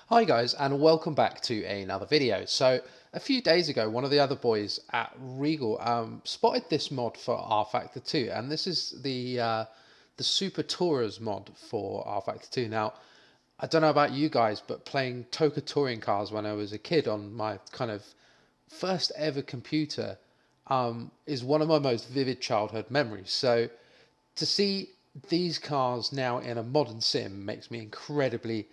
Hi guys, and welcome back to another video. So a few days ago, one of the other boys at Regal spotted this mod for Rfactor 2, and this is the Super Tourers mod for Rfactor 2. Now, I don't know about you guys, but playing Toca Touring Cars when I was a kid on my kind of first ever computer is one of my most vivid childhood memories. So to see these cars now in a modern sim makes me incredibly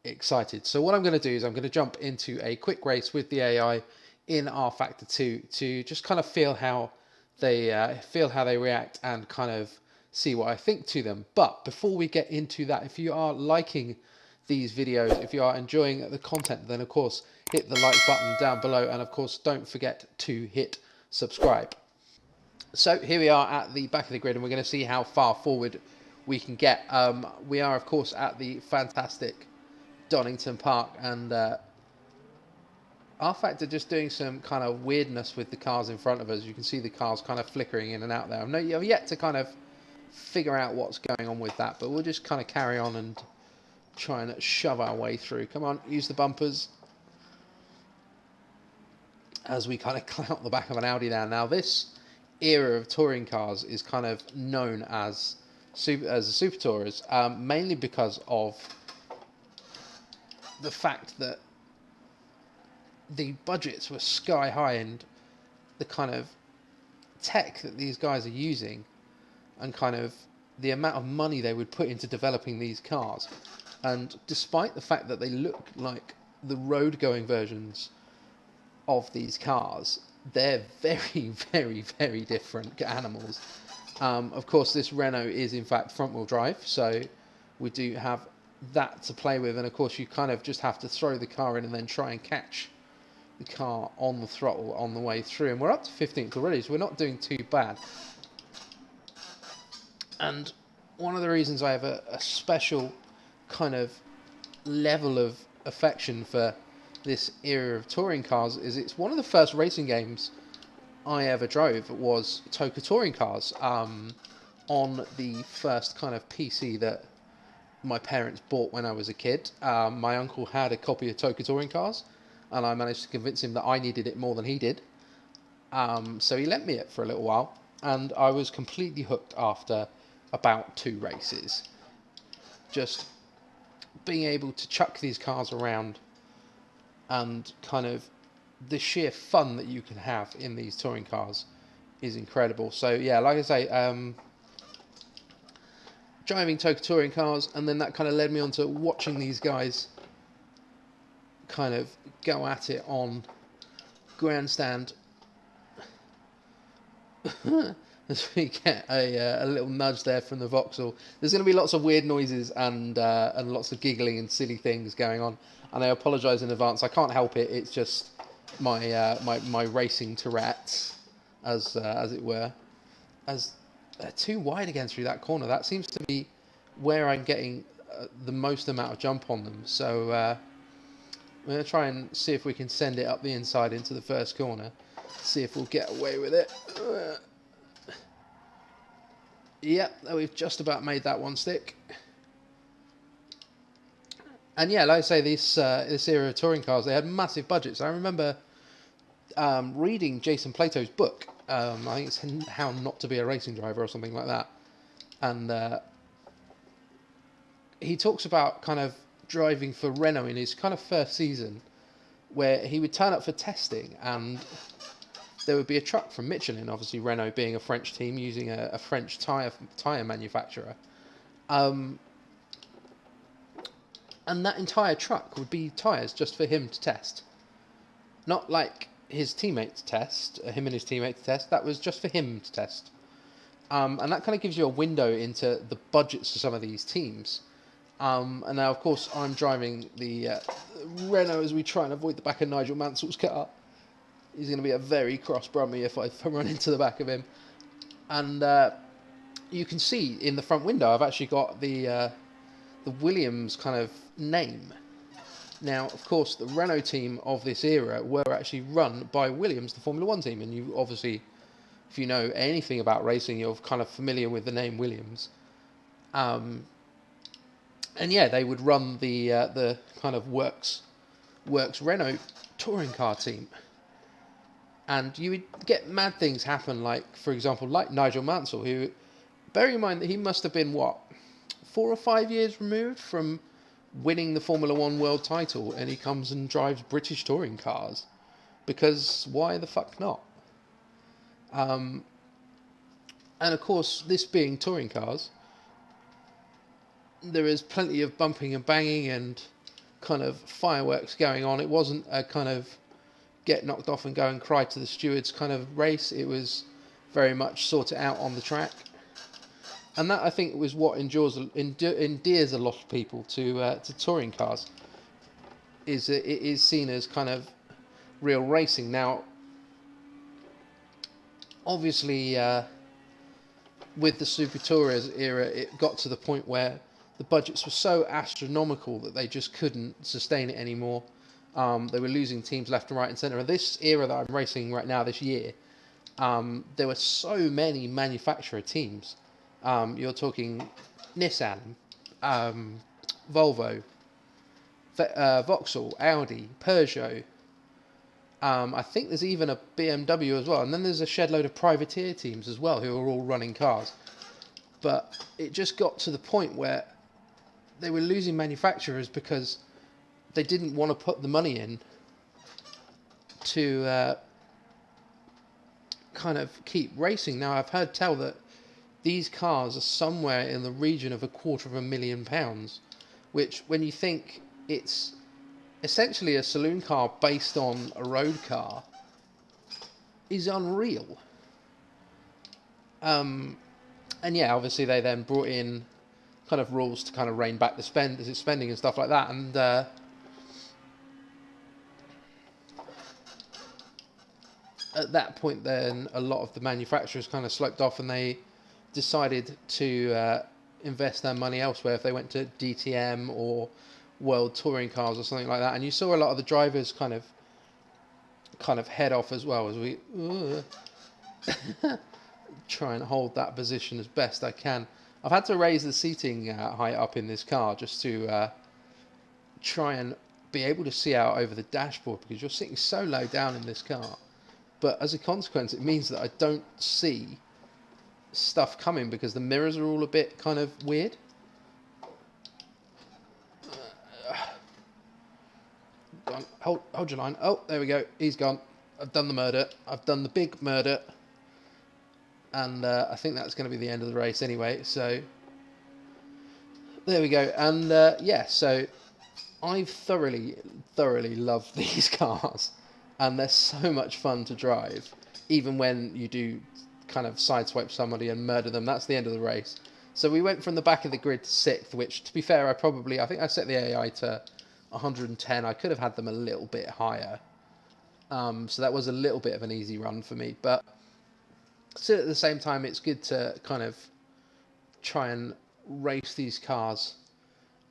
excited. So what I'm going to do is I'm going to jump into a quick race with the AI in Rfactor 2 to just kind of feel how they react and kind of see what I think to them. But before we get into that, if you are liking these videos, if you are enjoying the content, then of course hit the like button down below, and of course don't forget to hit subscribe. So here we are at the back of the grid, and we're going to see how far forward we can get. We are of course at the fantastic Donington Park, and Rfactor just doing some kind of weirdness with the cars in front of us. You can see the cars kind of flickering in and out there. I've yet to kind of figure out what's going on with that, but we'll just kind of carry on and try and shove our way through. Come on, use the bumpers as we kind of clout the back of an Audi there. Now this era of touring cars is kind of known as the Super Tourers, mainly because of the fact that the budgets were sky high, and the kind of tech that these guys are using, and kind of the amount of money they would put into developing these cars. And despite the fact that they look like the road-going versions of these cars, they're very, very, very different animals. Of course, this Renault is in fact front-wheel drive, so we do have that to play with, and of course you kind of just have to throw the car in and then try and catch the car on the throttle on the way through. And we're up to 15th already, so we're not doing too bad. And one of the reasons I have a special kind of level of affection for this era of touring cars is it's one of the first racing games I ever drove was Toca Touring Cars, on the first kind of PC that my parents bought when I was a kid. My uncle had a copy of Toca Touring Cars, and I managed to convince him that I needed it more than he did. So he lent me it for a little while, and I was completely hooked after about 2 races. Just being able to chuck these cars around, and kind of the sheer fun that you can have in these touring cars is incredible. So yeah, like I say, driving Toca Touring Cars, and then that kind of led me on to watching these guys kind of go at it on Grandstand. As we get a little nudge there from the Vauxhall. There's going to be lots of weird noises and lots of giggling and silly things going on, and I apologise in advance. I can't help it. It's just my racing Tourette's, as it were. As they're too wide again through that corner. That seems to be where I'm getting the most amount of jump on them. So we're going to try and see if we can send it up the inside into the first corner. See if we'll get away with it. Yep, we've just about made that one stick. And yeah, like I say, this era of touring cars, they had massive budgets. I remember reading Jason Plato's book. I think it's How Not to Be a Racing Driver or something like that. And he talks about kind of driving for Renault in his kind of first season, where he would turn up for testing, and there would be a truck from Michelin, obviously Renault being a French team using a French tyre manufacturer. And that entire truck would be tyres just for him to test. Not like his teammates test, him and his teammates test, that was just for him to test. And that kind of gives you a window into the budgets of some of these teams. And now, of course, I'm driving the Renault as we try and avoid the back of Nigel Mansell's car. He's going to be a very cross Brummy if I run into the back of him. And you can see in the front window I've actually got the Williams kind of name. Now, of course, the Renault team of this era were actually run by Williams, the Formula 1 team. And you obviously, if you know anything about racing, you're kind of familiar with the name Williams. And yeah, they would run the kind of works Renault touring car team, and you would get mad things happen. Like, for example, like Nigel Mansell, who, bearing in mind that he must have been what, 4 or 5 years removed from winning the Formula One world title, and he comes and drives British touring cars, because why the fuck not? Um, and of course, this being touring cars, there is plenty of bumping and banging and kind of fireworks going on. It wasn't a kind of get knocked off and go and cry to the stewards kind of race. It was very much sort it out on the track. And that, I think, was what endears a lot of people to touring cars. Is that it is seen as kind of real racing. Now, obviously, with the Super Tourers era, it got to the point where the budgets were so astronomical that they just couldn't sustain it anymore. They were losing teams left and right and centre. And this era that I'm racing right now, this year, there were so many manufacturer teams. You're talking Nissan, Volvo, Vauxhall, Audi, Peugeot. I think there's even a BMW as well. And then there's a shed load of privateer teams as well who are all running cars. But it just got to the point where they were losing manufacturers because they didn't want to put the money in to kind of keep racing. Now, I've heard tell that these cars are somewhere in the region of £250,000, which, when you think it's essentially a saloon car based on a road car, is unreal. And yeah, obviously they then brought in kind of rules to kind of rein back the spending and stuff like that, and at that point then a lot of the manufacturers kind of sloped off, and they decided to invest their money elsewhere. If they went to DTM or World Touring Cars or something like that, and you saw a lot of the drivers kind of head off as well, as we try and hold that position as best I can. I've had to raise the seating height up in this car just to try and be able to see out over the dashboard, because you're sitting so low down in this car. But as a consequence, it means that I don't see stuff coming because the mirrors are all a bit kind of weird. Hold your line. Oh, there we go. He's gone. I've done the murder. I've done the big murder. And I think that's going to be the end of the race anyway. So there we go. And yeah, so I've thoroughly loved these cars. And they're so much fun to drive. Even when you do kind of sideswipe somebody and murder them, that's the end of the race. So we went from the back of the grid to 6th, which, to be fair, I think I set the AI to 110. I could have had them a little bit higher. So that was a little bit of an easy run for me. But still, at the same time, it's good to kind of try and race these cars.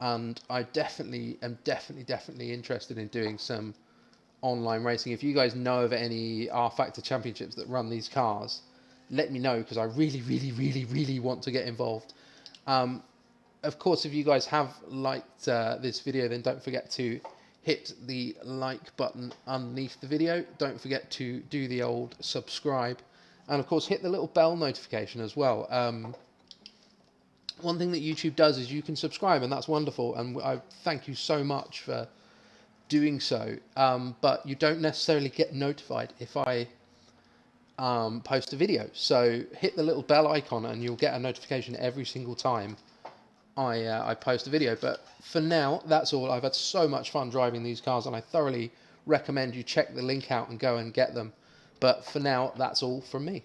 And I definitely am interested in doing some online racing. If you guys know of any Rfactor championships that run these cars, let me know, because I really want to get involved. Of course, if you guys have liked this video, then don't forget to hit the like button underneath the video. Don't forget to do the old subscribe, and of course hit the little bell notification as well. One thing that YouTube does is you can subscribe, and that's wonderful, and I thank you so much for doing so. But you don't necessarily get notified if I post a video. So hit the little bell icon and you'll get a notification every single time I post a video. But for now, that's all. I've had so much fun driving these cars, and I thoroughly recommend you check the link out and go and get them. But for now, that's all from me.